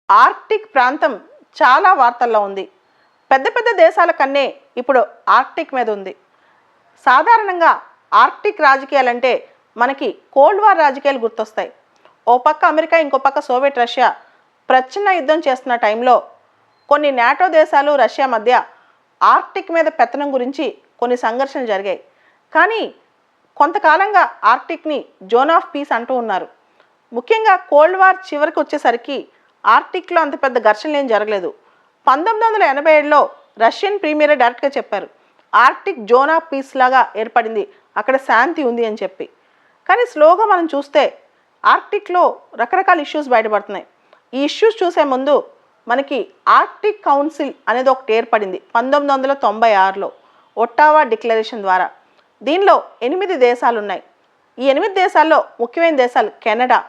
Arctic ప్రాంతం చాలా వార్తల్లో ఉంది. పెద్ద పెద్ద దేశాల కన్నే ఇప్పుడు ఆర్క్టిక్ మీద ఉంది. సాధారణంగా ఆర్క్టిక్ రాజకీయాలంటే మనకి కోల్డ్ వార్ రాజకీయాలు గుర్తొస్తాయి. ఓ పక్క అమెరికా, ఇంకో పక్క సోవియట్ రష్యా ప్రచ్ఛన్న యుద్ధం చేస్తున్న టైంలో కొన్ని నాటో దేశాలు రష్యా మధ్య ఆర్క్టిక్ మీద పెత్తనం గురించి కొన్ని సంఘర్షణలు జరిగాయి. కానీ కొంతకాలంగా ఆర్క్టిక్ని జోన్ ఆఫ్ పీస్ అంటూ ఉన్నారు. ముఖ్యంగా కోల్డ్ వార్ చివరికి వచ్చేసరికి ఆర్క్టిక్లో అంత పెద్ద ఘర్షణలు ఏం జరగలేదు. 1987లో రష్యన్ ప్రీమియర్ డైరెక్ట్గా చెప్పారు, ఆర్క్టిక్ జోన్ ఆఫ్ పీస్ లాగా ఏర్పడింది, అక్కడ శాంతి ఉంది అని చెప్పి. కానీ స్లోగా మనం చూస్తే ఆర్క్టిక్లో రకరకాల ఇష్యూస్ బయటపడుతున్నాయి. ఈ ఇష్యూస్ చూసే ముందు మనకి ఆర్క్టిక్ కౌన్సిల్ అనేది ఒకటి ఏర్పడింది 1996లో ఒట్టావా డిక్లరేషన్ ద్వారా. దీనిలో 8 దేశాలు ఉన్నాయి. ఈ 8 దేశాల్లో ముఖ్యమైన దేశాలు Canada,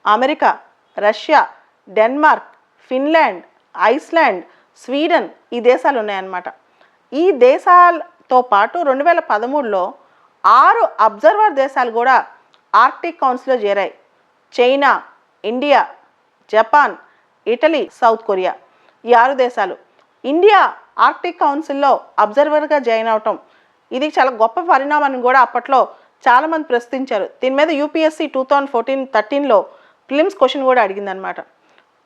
America, Russia, Denmark, Finland, Iceland, Sweden, ఈ దేశాలు ఉన్నాయన్నమాట. ఈ దేశాలతో పాటు 2013లో 6 అబ్జర్వర్ దేశాలు కూడా ఆర్క్టిక్ కౌన్సిల్లో చేరాయి. China, India, Japan, Italy, south Korea, ఈ 6 దేశాలు. ఇండియా ఆర్క్టిక్ కౌన్సిల్లో అబ్జర్వర్గా జాయిన్ అవటం ఇది చాలా గొప్ప పరిణామాన్ని కూడా అప్పట్లో చాలామంది ప్రశ్నించారు. దీని మీద యూపీఎస్సీ 2014-13లో ప్రిలిమ్స్ క్వశ్చన్ కూడా అడిగిందనమాట,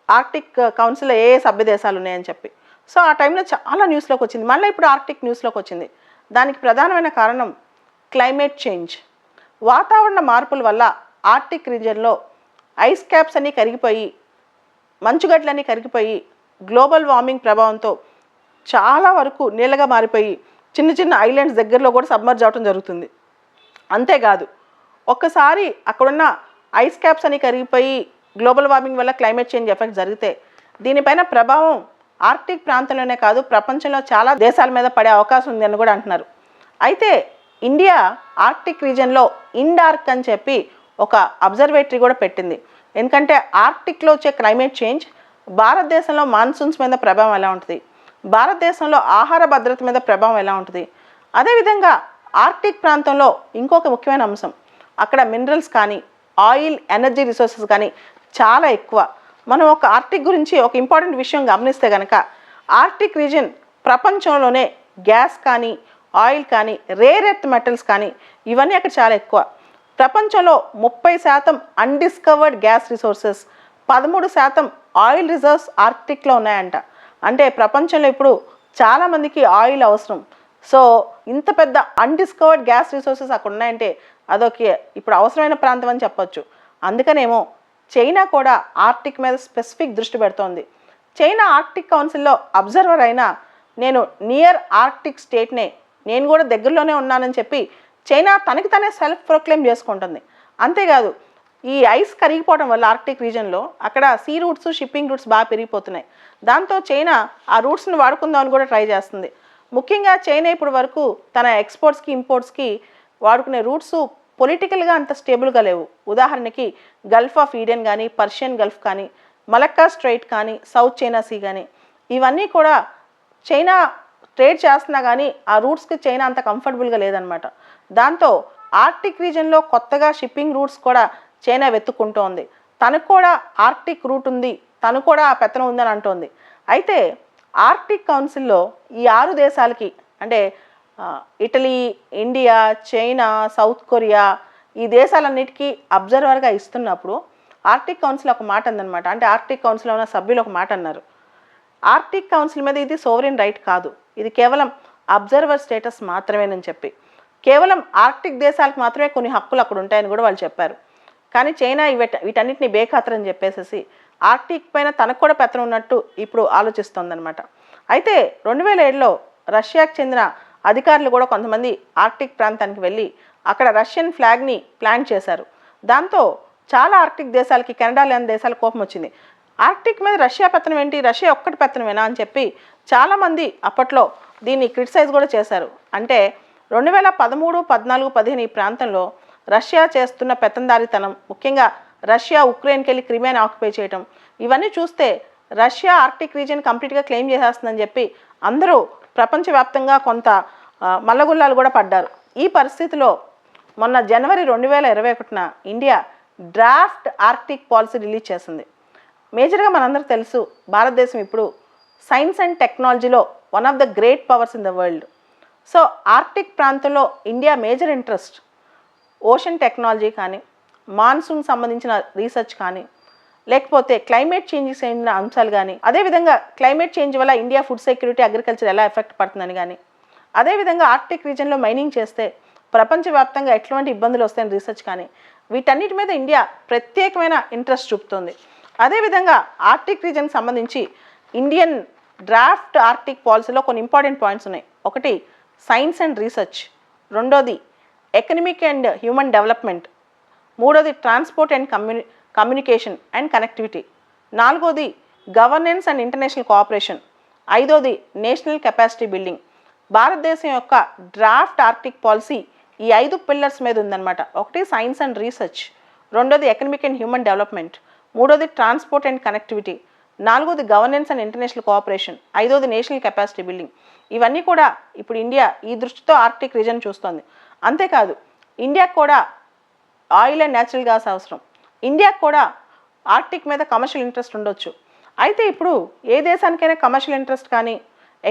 ఆర్క్టిక్ కౌన్సిల్లో ఏ సభ్య దేశాలు ఉన్నాయని చెప్పి. సో ఆ టైంలో చాలా న్యూస్లోకి వచ్చింది. మళ్ళీ ఇప్పుడు ఆర్క్టిక్ న్యూస్లోకి వచ్చింది. దానికి ప్రధానమైన కారణం క్లైమేట్ చేంజ్. వాతావరణ మార్పుల వల్ల ఆర్క్టిక్ రీజియన్లో ఐస్ క్యాప్స్ అన్నీ కరిగిపోయి, మంచుగడ్డలన్నీ కరిగిపోయి, గ్లోబల్ వార్మింగ్ ప్రభావంతో చాలా వరకు నీళ్ళగా మారిపోయి చిన్న చిన్న ఐలాండ్స్ దగ్గరలో కూడా సబ్మర్జ్ అవడం జరుగుతుంది. అంతేకాదు, ఒక్కసారి అక్కడున్న ఐస్ క్యాప్స్ అని కరిగిపోయి గ్లోబల్ వార్మింగ్ వల్ల క్లైమేట్ చేంజ్ ఎఫెక్ట్ జరిగితే దీనిపైన ప్రభావం ఆర్క్టిక్ ప్రాంతంలోనే కాదు ప్రపంచంలో చాలా దేశాల మీద పడే అవకాశం ఉంది అని కూడా అంటున్నారు. అయితే ఇండియా ఆర్క్టిక్ రీజియన్లో ఇండార్క్ అని చెప్పి ఒక అబ్జర్వేటరీ కూడా పెట్టింది. ఎందుకంటే ఆర్క్టిక్లో వచ్చే క్లైమేట్ చేంజ్ భారతదేశంలో మాన్సూన్స్ మీద ప్రభావం ఎలా ఉంటుంది, భారతదేశంలో ఆహార భద్రత మీద ప్రభావం ఎలా ఉంటుంది. అదేవిధంగా ఆర్క్టిక్ ప్రాంతంలో ఇంకొక ముఖ్యమైన అంశం, అక్కడ మినరల్స్ కానీ ఆయిల్, ఎనర్జీ రిసోర్సెస్ కానీ చాలా ఎక్కువ. మనం ఒక ఆర్క్టిక్ గురించి ఒక ఇంపార్టెంట్ విషయం గమనిస్తే కనుక, ఆర్క్టిక్ రీజియన్ ప్రపంచంలోనే గ్యాస్ కానీ, ఆయిల్ కానీ, రేర్ ఎర్త్ మెటల్స్ కానీ ఇవన్నీ అక్కడ చాలా ఎక్కువ. ప్రపంచంలో 30% undiscovered gas resources, 13% oil reserves ఆర్క్టిక్లో ఉన్నాయంట. అంటే ప్రపంచంలో ఇప్పుడు చాలామందికి ఆయిల్ అవసరం. సో ఇంత పెద్ద అన్డిస్కవర్డ్ గ్యాస్ రిసోర్సెస్ అక్కడ ఉన్నాయంటే అదొక ఇప్పుడు అవసరమైన ప్రాంతం అని చెప్పొచ్చు. అందుకనేమో చైనా కూడా ఆర్క్టిక్ మీద స్పెసిఫిక్ దృష్టి పెడుతోంది. చైనా ఆర్క్టిక్ కౌన్సిల్లో అబ్జర్వర్ అయినా నేను నియర్ ఆర్క్టిక్ స్టేట్నే, నేను కూడా దగ్గరలోనే ఉన్నానని చెప్పి చైనా తనకి తనే సెల్ఫ్ ప్రొక్లెయిమ్ చేసుకుంటుంది. అంతేకాదు, ఈ ఐస్ కరిగిపోవడం వల్ల ఆర్క్టిక్ రీజియన్లో అక్కడ సీ రూట్స్, షిప్పింగ్ రూట్స్ బాగా పెరిగిపోతున్నాయి. దాంతో చైనా ఆ రూట్స్ని వాడుకుందామని కూడా ట్రై చేస్తుంది. ముఖ్యంగా చైనా ఇప్పుడు వరకు తన ఎక్స్పోర్ట్స్కి, ఇంపోర్ట్స్కి వాడుకునే రూట్స్ పొలిటికల్గా అంత స్టేబుల్గా లేవు. ఉదాహరణకి గల్ఫ్ ఆఫ్ ఈడెన్ కానీ, పర్షియన్ గల్ఫ్ కానీ, మలక్కా స్ట్రైట్ కానీ, సౌత్ చైనా సీ కానీ, ఇవన్నీ కూడా చైనా ట్రేడ్ చేస్తున్నా కానీ ఆ రూట్స్కి చైనా అంత కంఫర్టబుల్గా లేదనమాట. దాంతో ఆర్క్టిక్ రీజియన్లో కొత్తగా షిప్పింగ్ రూట్స్ కూడా చైనా వెతుక్కుంటోంది. తనకు కూడా ఆర్క్టిక్ రూట్ ఉంది, తను కూడా ఆ పెత్తనం ఉందని అంటోంది. అయితే ఆర్క్టిక్ కౌన్సిల్లో ఈ 6 దేశాలకి అంటే Italy, India, China, south Korea, ఈ దేశాలన్నిటికీ అబ్జర్వర్గా ఇస్తున్నప్పుడు ఆర్క్టిక్ కౌన్సిల్ ఒక మాట అందనమాట. అంటే ఆర్క్టిక్ కౌన్సిల్లో ఉన్న సభ్యులు ఒక మాట అన్నారు, ఆర్క్టిక్ కౌన్సిల్ మీద ఇది సోవరెన్ రైట్ కాదు, ఇది కేవలం అబ్జర్వర్ స్టేటస్ మాత్రమేనని చెప్పి, కేవలం ఆర్క్టిక్ దేశాలకు మాత్రమే కొన్ని హక్కులు అక్కడ ఉంటాయని కూడా వాళ్ళు చెప్పారు. కానీ చైనా వీటన్నిటిని బేఖాతరని చెప్పేసేసి ఆర్క్టిక్ పైన తనకు కూడా పెత్తనం ఉన్నట్టు ఇప్పుడు ఆలోచిస్తోందనమాట. అయితే 2007లో రష్యాకు చెందిన అధికారులు కూడా కొంతమంది ఆర్క్టిక్ ప్రాంతానికి వెళ్ళి అక్కడ రష్యన్ ఫ్లాగ్ని ప్లాంట్ చేశారు. దాంతో చాలా ఆర్క్టిక్ దేశాలకి, కెనడా లాంటి దేశాలకు కోపం వచ్చింది. ఆర్క్టిక్ మీద రష్యా పెత్తనం ఏంటి, రష్యా ఒక్కటి పెత్తనమేనా అని చెప్పి చాలామంది అప్పట్లో దీన్ని క్రిటిసైజ్ కూడా చేశారు. అంటే 2013, 14, 15 ఈ ప్రాంతంలో రష్యా చేస్తున్న పెత్తందారితనం, ముఖ్యంగా రష్యా ఉక్రెయిన్కి వెళ్ళి క్రిమియాని ఆక్యుపై చేయటం, ఇవన్నీ చూస్తే రష్యా ఆర్క్టిక్ రీజియన్ కంప్లీట్గా క్లెయిమ్ చేసేస్తుందని చెప్పి అందరూ ప్రపంచవ్యాప్తంగా కొంత మల్లగుల్లాలు కూడా పడ్డారు. ఈ పరిస్థితిలో మొన్న జనవరి 2021న India draft arctic policy release చేసింది. మేజర్గా మనందరికీ తెలుసు భారతదేశం ఇప్పుడు సైన్స్ అండ్ టెక్నాలజీలో one of the great powers in the world. So arctic ప్రాంతంలో India major interest ocean technology కానీ, మాన్సూన్ సంబంధించిన రీసెర్చ్ కానీ, లేకపోతే క్లైమేట్ చేంజ్కి చెందిన అంశాలు కానీ, అదేవిధంగా క్లైమేట్ చేంజ్ వల్ల ఇండియా ఫుడ్ సెక్యూరిటీ, అగ్రికల్చర్ ఎలా ఎఫెక్ట్ పడుతుందని కానీ, అదేవిధంగా ఆర్క్టిక్ రీజన్లో మైనింగ్ చేస్తే ప్రపంచవ్యాప్తంగా ఎటువంటి ఇబ్బందులు వస్తాయని రీసెర్చ్ కానీ, వీటన్నిటి మీద ఇండియా ప్రత్యేకమైన ఇంట్రెస్ట్ చూపుతుంది. అదేవిధంగా ఆర్క్టిక్ రీజన్కి సంబంధించి ఇండియన్ డ్రాఫ్ట్ ఆర్క్టిక్ పాలసీలో కొన్ని ఇంపార్టెంట్ పాయింట్స్ ఉన్నాయి. ఒకటి సైన్స్ అండ్ రీసెర్చ్, రెండోది ఎకనమిక్ అండ్ హ్యూమన్ డెవలప్మెంట్, మూడోది transport and communication and connectivity, నాలుగోది గవర్నెన్స్ అండ్ ఇంటర్నేషనల్ కోఆపరేషన్, ఐదోది నేషనల్ కెపాసిటీ బిల్డింగ్. భారతదేశం యొక్క డ్రాఫ్ట్ ఆర్క్టిక్ పాలసీ ఈ 5 పిల్లర్స్ మీద ఉందన్నమాట. ఒకటి సైన్స్ అండ్ రీసెర్చ్, రెండోది ఎకనమిక్ అండ్ హ్యూమన్ డెవలప్మెంట్, మూడోది ట్రాన్స్పోర్ట్ అండ్ కనెక్టివిటీ, నాలుగోది గవర్నెన్స్ అండ్ ఇంటర్నేషనల్ కోఆపరేషన్, ఐదోది నేషనల్ కెపాసిటీ బిల్డింగ్. ఇవన్నీ కూడా ఇప్పుడు ఇండియా ఈ దృష్టితో ఆర్క్టిక్ రీజన్ చూస్తోంది. అంతేకాదు ఇండియాకు కూడా ఆయిల్ అండ్ న్యాచురల్ గ్యాస్ అవసరం. ఇండియాకు కూడా ఆర్క్టిక్ మీద కమర్షియల్ ఇంట్రెస్ట్ ఉండొచ్చు. అయితే ఇప్పుడు ఏ దేశానికైనా కమర్షియల్ ఇంట్రెస్ట్ కానీ,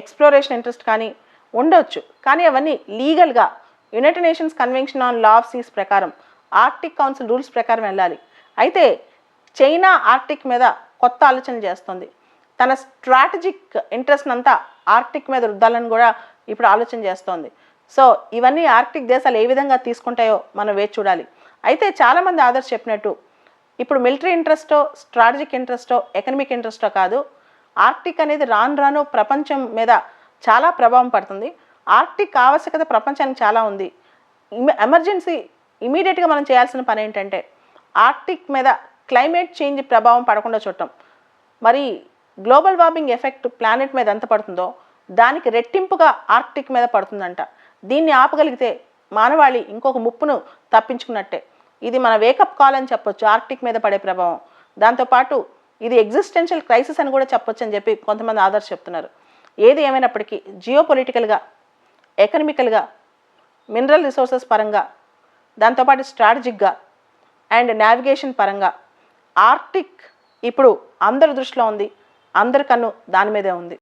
ఎక్స్ప్లోరేషన్ ఇంట్రెస్ట్ కానీ ఉండొచ్చు. కానీ అవన్నీ లీగల్గా United Nations Convention on Law of Seas ప్రకారం, ఆర్క్టిక్ కౌన్సిల్ రూల్స్ ప్రకారం వెళ్ళాలి. అయితే చైనా ఆర్క్టిక్ మీద కొత్త ఆలోచనలు చేస్తుంది. తన స్ట్రాటజిక్ ఇంట్రెస్ట్ అంతా ఆర్క్టిక్ మీద రుద్దాలని కూడా ఇప్పుడు ఆలోచన చేస్తోంది. సో ఇవన్నీ ఆర్క్టిక్ దేశాలు ఏ విధంగా తీసుకుంటాయో మనం వేచి చూడాలి. అయితే చాలామంది ఆదర్శ్ చెప్పినట్టు ఇప్పుడు మిలిటరీ ఇంట్రెస్టో, స్ట్రాటజిక్ ఇంట్రెస్టో, ఎకనమిక్ ఇంట్రెస్టో కాదు, ఆర్క్టిక్ అనేది రాను రాను ప్రపంచం మీద చాలా ప్రభావం పడుతుంది. ఆర్క్టిక్ ఆవశ్యకత ప్రపంచానికి చాలా ఉంది. ఎమర్జెన్సీ ఇమీడియట్గా మనం చేయాల్సిన పని ఏంటంటే ఆర్క్టిక్ మీద క్లైమేట్ చేంజ్ ప్రభావం పడకుండా చూడటం. మరి గ్లోబల్ వార్మింగ్ ఎఫెక్ట్ ప్లానెట్ మీద ఎంత పడుతుందో దానికి రెట్టింపుగా ఆర్క్టిక్ మీద పడుతుందంట. దీన్ని ఆపగలిగితే మానవాళి ఇంకొక ముప్పును తప్పించుకున్నట్టే. ఇది మన వేకప్ కాల్ అని చెప్పొచ్చు ఆర్క్టిక్ మీద పడే ప్రభావం. దాంతోపాటు ఇది ఎగ్జిస్టెన్షియల్ క్రైసిస్ అని కూడా చెప్పొచ్చు అని చెప్పి కొంతమంది ఆదర్శ చెప్తున్నారు. ఏది ఏమైనప్పటికీ జియో పొలిటికల్గా, ఎకనమికల్గా, మినరల్ రిసోర్సెస్ పరంగా, దాంతోపాటు స్ట్రాటజిక్గా అండ్ నావిగేషన్ పరంగా ఆర్క్టిక్ ఇప్పుడు అందరి దృష్టిలో ఉంది. అందరి కన్ను దాని మీదే ఉంది.